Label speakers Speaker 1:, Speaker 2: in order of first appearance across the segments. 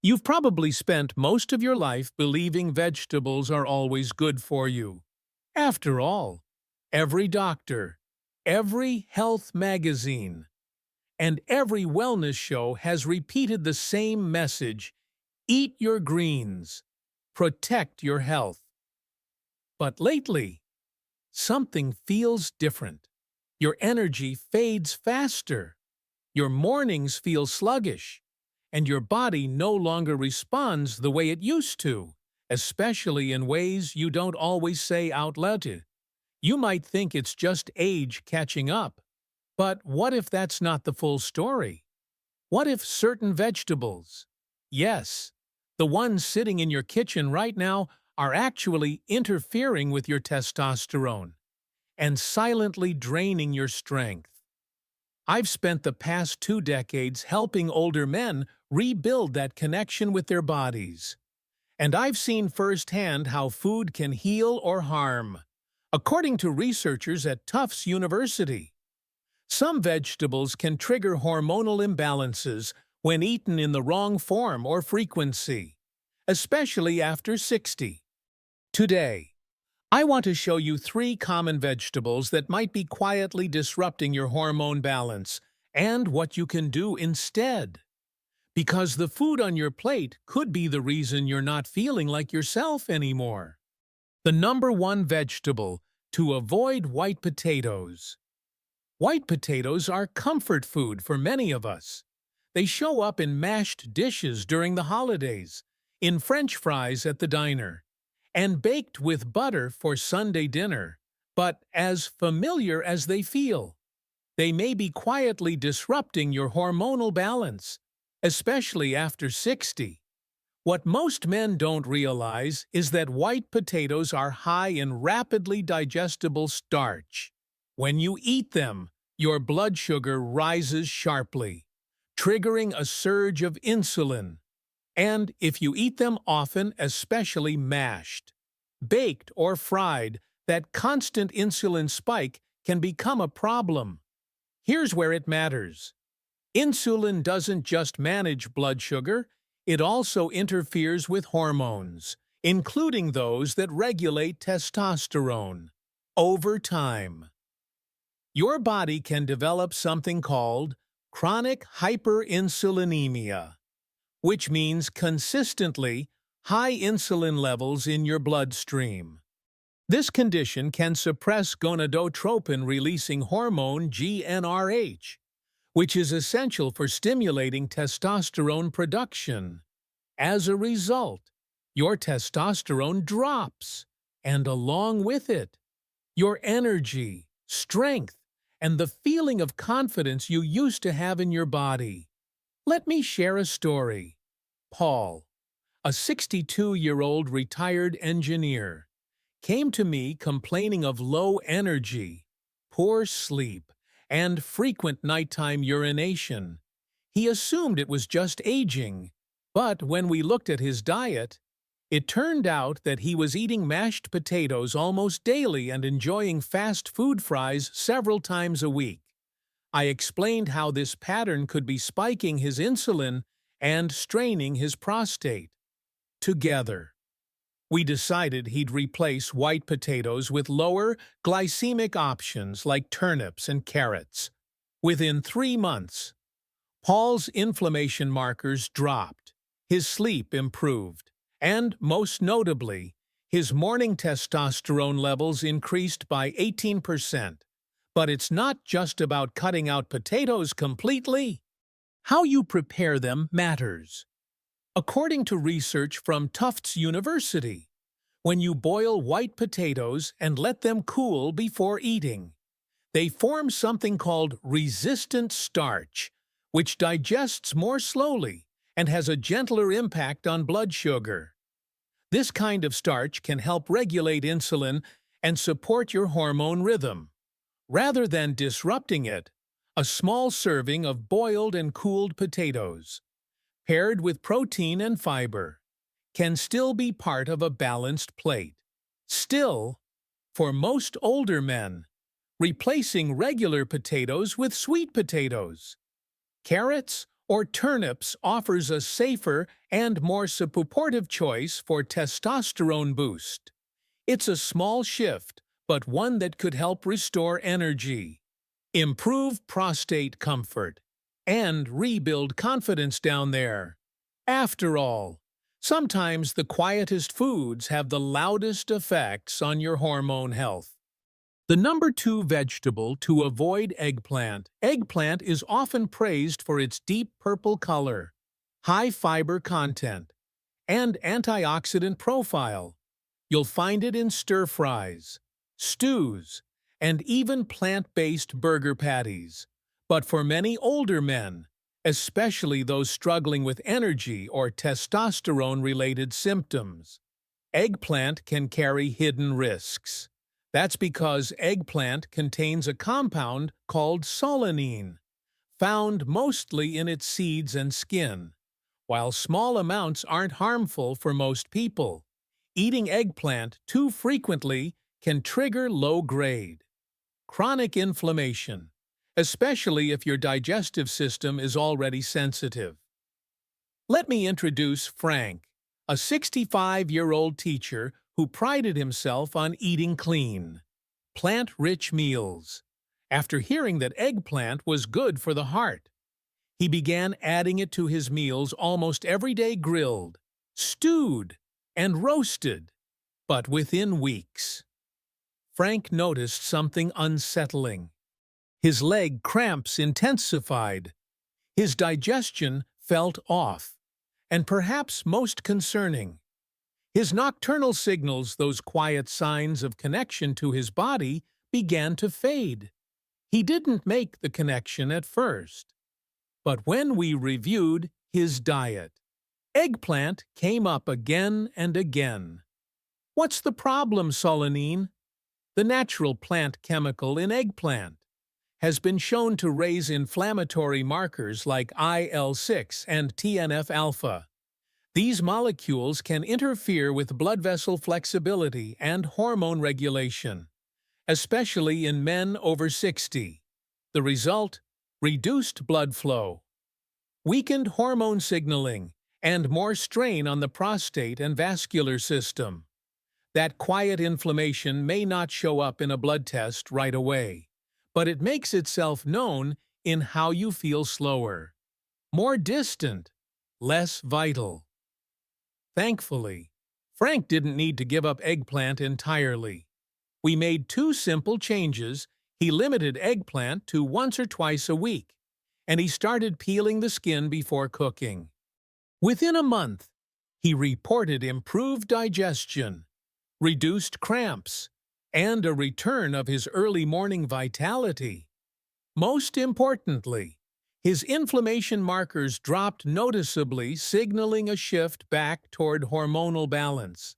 Speaker 1: You've probably spent most of your life believing vegetables are always good for you. After all, every doctor, every health magazine, and every wellness show has repeated the same message: eat your greens, protect your health. But lately, something feels different. Your energy fades faster, your mornings feel sluggish, and your body no longer responds the way it used to, especially in ways you don't always say out loud. You might think it's just age catching up. But what if that's not the full story? What if certain vegetables, yes, the ones sitting in your kitchen right now, are actually interfering with your testosterone and silently draining your strength? I've spent the past 2 decades helping older men rebuild that connection with their bodies. And I've seen firsthand how food can heal or harm. According to researchers at Tufts University, some vegetables can trigger hormonal imbalances when eaten in the wrong form or frequency, especially after 60. Today, I want to show you 3 common vegetables that might be quietly disrupting your hormone balance and what you can do instead. Because the food on your plate could be the reason you're not feeling like yourself anymore. The number 1 vegetable to avoid: white potatoes. White potatoes are comfort food for many of us. They show up in mashed dishes during the holidays, in French fries at the diner, and baked with butter for Sunday dinner. But as familiar as they feel, they may be quietly disrupting your hormonal balance, especially after 60. What most men don't realize is that white potatoes are high in rapidly digestible starch. When you eat them, your blood sugar rises sharply, triggering a surge of insulin. And if you eat them often, especially mashed, baked, or fried, that constant insulin spike can become a problem. Here's where it matters. Insulin doesn't just manage blood sugar, it also interferes with hormones, including those that regulate testosterone. Over time, your body can develop something called chronic hyperinsulinemia, which means consistently high insulin levels in your bloodstream. This condition can suppress gonadotropin-releasing hormone GnRH, which is essential for stimulating testosterone production. As a result, your testosterone drops, and along with it, your energy, strength, and the feeling of confidence you used to have in your body. Let me share a story. Paul, a 62-year-old retired engineer, came to me complaining of low energy, poor sleep, and frequent nighttime urination. He assumed it was just aging, but when we looked at his diet, it turned out that he was eating mashed potatoes almost daily and enjoying fast food fries several times a week. I explained how this pattern could be spiking his insulin and straining his prostate. Together, we decided he'd replace white potatoes with lower glycemic options like turnips and carrots. Within 3 months, Paul's inflammation markers dropped, his sleep improved, and, most notably, his morning testosterone levels increased by 18%. But it's not just about cutting out potatoes completely. How you prepare them matters. According to research from Tufts University, when you boil white potatoes and let them cool before eating, they form something called resistant starch, which digests more slowly and has a gentler impact on blood sugar. This kind of starch can help regulate insulin and support your hormone rhythm. Rather than disrupting it, a small serving of boiled and cooled potatoes, paired with protein and fiber, can still be part of a balanced plate. Still, for most older men, replacing regular potatoes with sweet potatoes, carrots, Or turnips offers a safer and more supportive choice for testosterone boost. It's a small shift, but one that could help restore energy, improve prostate comfort, and rebuild confidence down there. After all, sometimes the quietest foods have the loudest effects on your hormone health. The number 2 vegetable to avoid eggplant. Eggplant is often praised for its deep purple color, high fiber content, and antioxidant profile. You'll find it in stir-fries, stews, and even plant-based burger patties. But for many older men, especially those struggling with energy or testosterone-related symptoms, eggplant can carry hidden risks. That's because eggplant contains a compound called solanine, found mostly in its seeds and skin. While small amounts aren't harmful for most people, eating eggplant too frequently can trigger low-grade chronic inflammation, especially if your digestive system is already sensitive. Let me introduce Frank, a 65-year-old teacher who prided himself on eating clean, plant-rich meals. After hearing that eggplant was good for the heart, he began adding it to his meals almost every day, grilled, stewed, and roasted. But within weeks, Frank noticed something unsettling. His leg cramps intensified, his digestion felt off, and perhaps most concerning, his nocturnal signals, those quiet signs of connection to his body, began to fade. He didn't make the connection at first. But when we reviewed his diet, eggplant came up again and again. What's the problem, solanine? The natural plant chemical in eggplant has been shown to raise inflammatory markers like IL-6 and TNF-alpha. These molecules can interfere with blood vessel flexibility and hormone regulation, especially in men over 60. The result? Reduced blood flow, weakened hormone signaling, and more strain on the prostate and vascular system. That quiet inflammation may not show up in a blood test right away, but it makes itself known in how you feel slower, more distant, less vital. Thankfully, Frank didn't need to give up eggplant entirely. We made 2 simple changes. He limited eggplant to once or twice a week, and he started peeling the skin before cooking. Within a month, he reported improved digestion, reduced cramps, and a return of his early morning vitality. Most importantly, his inflammation markers dropped noticeably, signaling a shift back toward hormonal balance.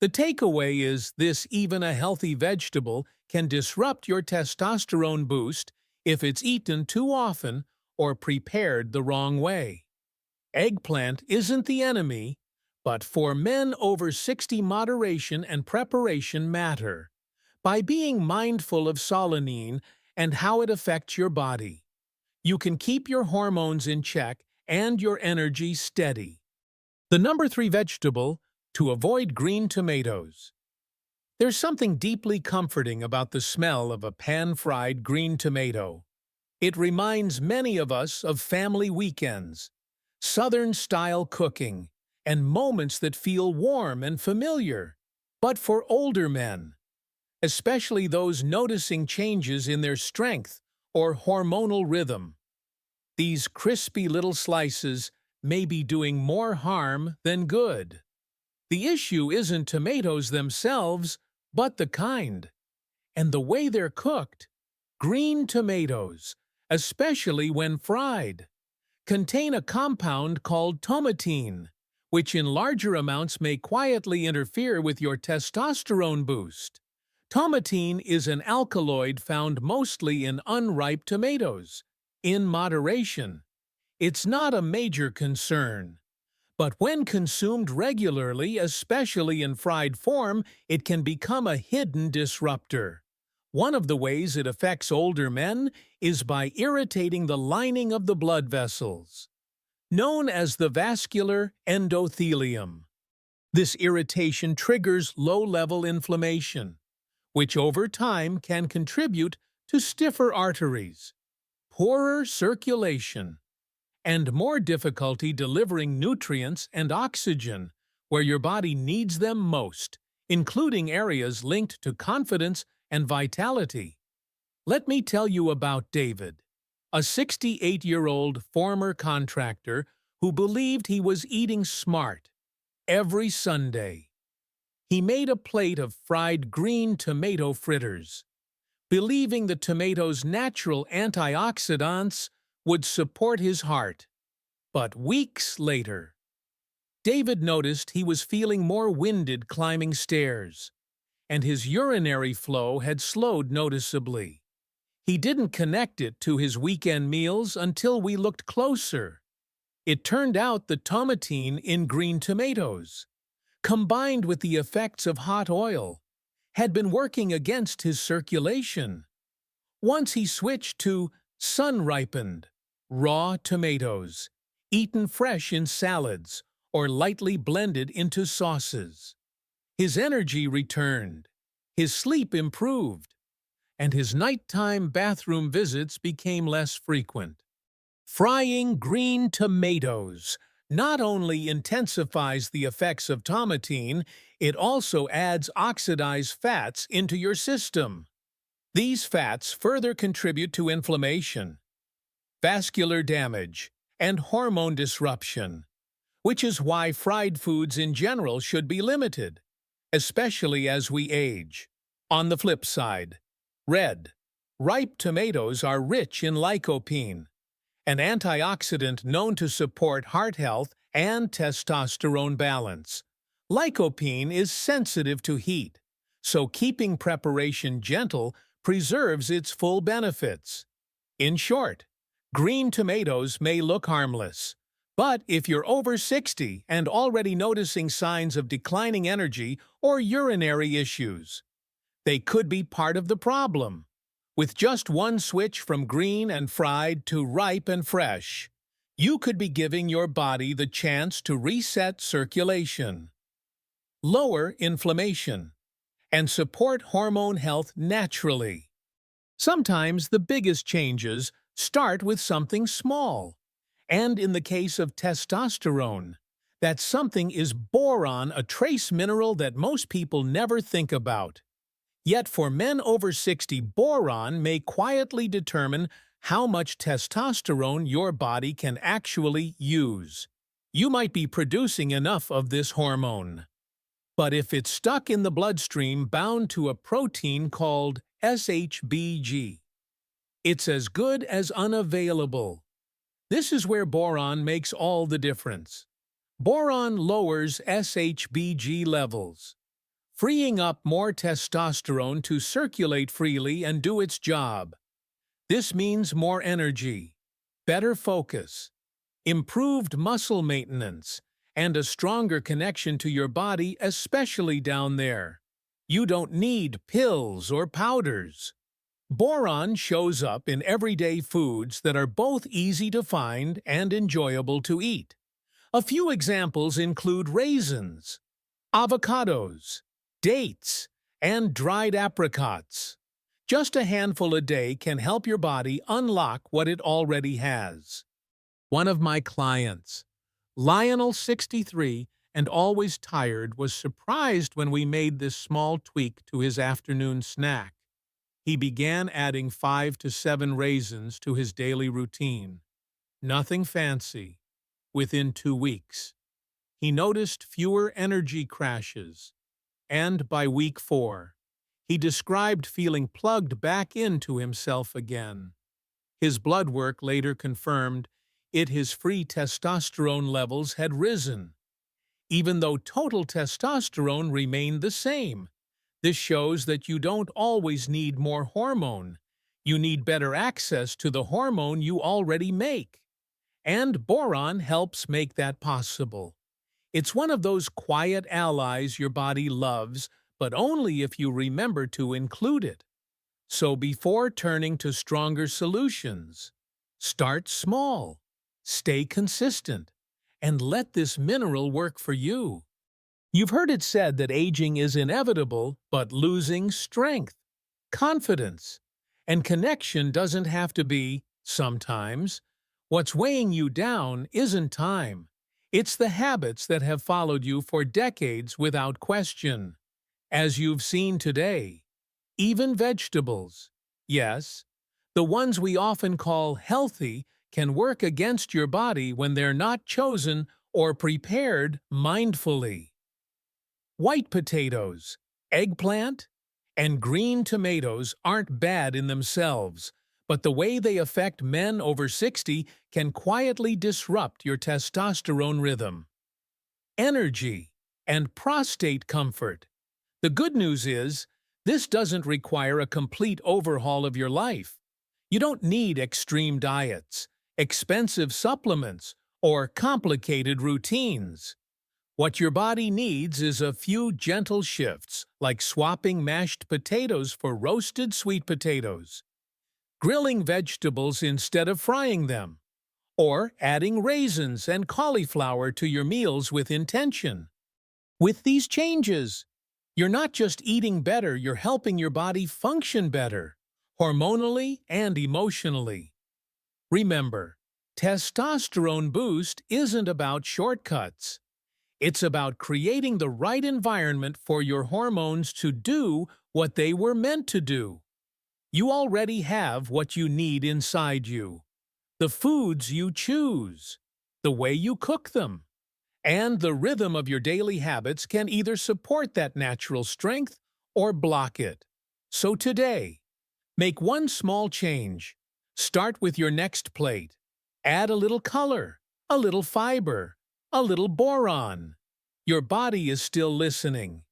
Speaker 1: The takeaway is this: even a healthy vegetable can disrupt your testosterone boost if it's eaten too often or prepared the wrong way. Eggplant isn't the enemy, but for men over 60, moderation and preparation matter. By being mindful of solanine and how it affects your body, you can keep your hormones in check and your energy steady. The number 3 vegetable to avoid: green tomatoes. There's something deeply comforting about the smell of a pan-fried green tomato. It reminds many of us of family weekends, Southern-style cooking, and moments that feel warm and familiar. But for older men, especially those noticing changes in their strength or hormonal rhythm, these crispy little slices may be doing more harm than good. The issue isn't tomatoes themselves, but the kind and the way they're cooked. Green tomatoes, especially when fried, contain a compound called tomatine, which in larger amounts may quietly interfere with your testosterone boost. Tomatine is an alkaloid found mostly in unripe tomatoes. In moderation, it's not a major concern. But when consumed regularly, especially in fried form, it can become a hidden disruptor. One of the ways it affects older men is by irritating the lining of the blood vessels. known as the vascular endothelium. This irritation triggers low-level inflammation, which over time can contribute to stiffer arteries, poorer circulation, and more difficulty delivering nutrients and oxygen where your body needs them most, including areas linked to confidence and vitality. Let me tell you about David, a 68-year-old former contractor who believed he was eating smart every Sunday. He made a plate of fried green tomato fritters, believing the tomato's natural antioxidants would support his heart. But weeks later, David noticed he was feeling more winded climbing stairs, and his urinary flow had slowed noticeably. He didn't connect it to his weekend meals until we looked closer. It turned out the tomatine in green tomatoes, combined with the effects of hot oil, had been working against his circulation. Once he switched to sun-ripened, raw tomatoes, eaten fresh in salads or lightly blended into sauces, his energy returned, his sleep improved, and his nighttime bathroom visits became less frequent. Frying green tomatoes not only intensifies the effects of tomatine, it also adds oxidized fats into your system. These fats further contribute to inflammation, vascular damage, and hormone disruption, which is why fried foods in general should be limited, especially as we age. On the flip side, red, ripe tomatoes are rich in lycopene, an antioxidant known to support heart health and testosterone balance. Lycopene is sensitive to heat, so keeping preparation gentle preserves its full benefits. In short, green tomatoes may look harmless, but if you're over 60 and already noticing signs of declining energy or urinary issues, they could be part of the problem. With just one switch from green and fried to ripe and fresh, you could be giving your body the chance to reset circulation, lower inflammation, and support hormone health naturally. Sometimes the biggest changes start with something small, and in the case of testosterone, that something is boron, a trace mineral that most people never think about. Yet for men over 60, boron may quietly determine how much testosterone your body can actually use. You might be producing enough of this hormone, but if it's stuck in the bloodstream bound to a protein called SHBG, it's as good as unavailable. This is where boron makes all the difference. Boron lowers SHBG levels, freeing up more testosterone to circulate freely and do its job. This means more energy, better focus, improved muscle maintenance, and a stronger connection to your body, especially down there. You don't need pills or powders. Boron shows up in everyday foods that are both easy to find and enjoyable to eat. A few examples include raisins, avocados, dates, and dried apricots. Just a handful a day can help your body unlock what it already has. One of my clients, Lionel, 63 and always tired, was surprised when we made this small tweak to his afternoon snack. He began adding 5 to 7 raisins to his daily routine. Nothing fancy. Within 2 weeks, he noticed fewer energy crashes, and by week 4, he described feeling plugged back into himself again. His blood work later confirmed his free testosterone levels had risen, even though total testosterone remained the same. This shows that you don't always need more hormone. You need better access to the hormone you already make. And boron helps make that possible. It's one of those quiet allies your body loves, but only if you remember to include it. So before turning to stronger solutions, start small. Stay consistent and let this mineral work for you. You've heard it said that aging is inevitable, but losing strength, confidence, and connection doesn't have to be, sometimes. What's weighing you down isn't time. It's the habits that have followed you for decades without question. As you've seen today, even vegetables, yes, the ones we often call healthy, can work against your body when they're not chosen or prepared mindfully. White potatoes, eggplant, and green tomatoes aren't bad in themselves, but the way they affect men over 60 can quietly disrupt your testosterone rhythm, energy, and prostate comfort. The good news is, this doesn't require a complete overhaul of your life. You don't need extreme diets, expensive supplements, or complicated routines. What your body needs is a few gentle shifts, like swapping mashed potatoes for roasted sweet potatoes, grilling vegetables instead of frying them, or adding raisins and cauliflower to your meals with intention. With these changes, you're not just eating better, you're helping your body function better, hormonally and emotionally. Remember, testosterone boost isn't about shortcuts. It's about creating the right environment for your hormones to do what they were meant to do. You already have what you need inside you. The foods you choose, the way you cook them, and the rhythm of your daily habits can either support that natural strength or block it. So today, make one small change. Start with your next plate. Add a little color, a little fiber, a little boron. Your body is still listening.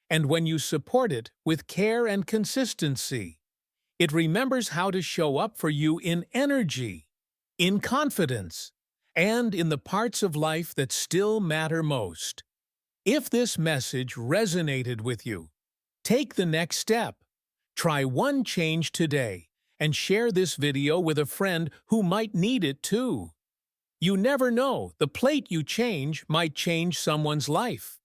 Speaker 1: And when you support it with care and consistency, it remembers how to show up for you in energy, in confidence, and in the parts of life that still matter most. If this message resonated with you, take the next step. Try one change today and share this video with a friend who might need it too. You never know, the plate you change might change someone's life.